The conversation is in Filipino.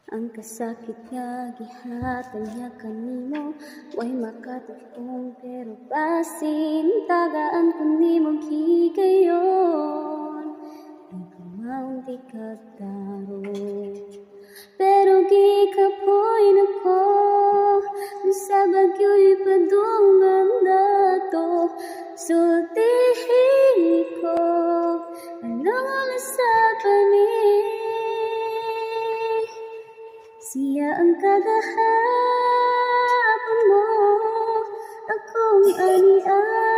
Ang kasakit nga gihatag niya kanimo, way makatupong pero basin tagaan ko nimong higayon. Di ko maunti kataro, pero gikapoy na ko sa bagyo'y padungan na to. Sultihin ko anong oras sa panig. Siya ang kagahapon mo, akong anian.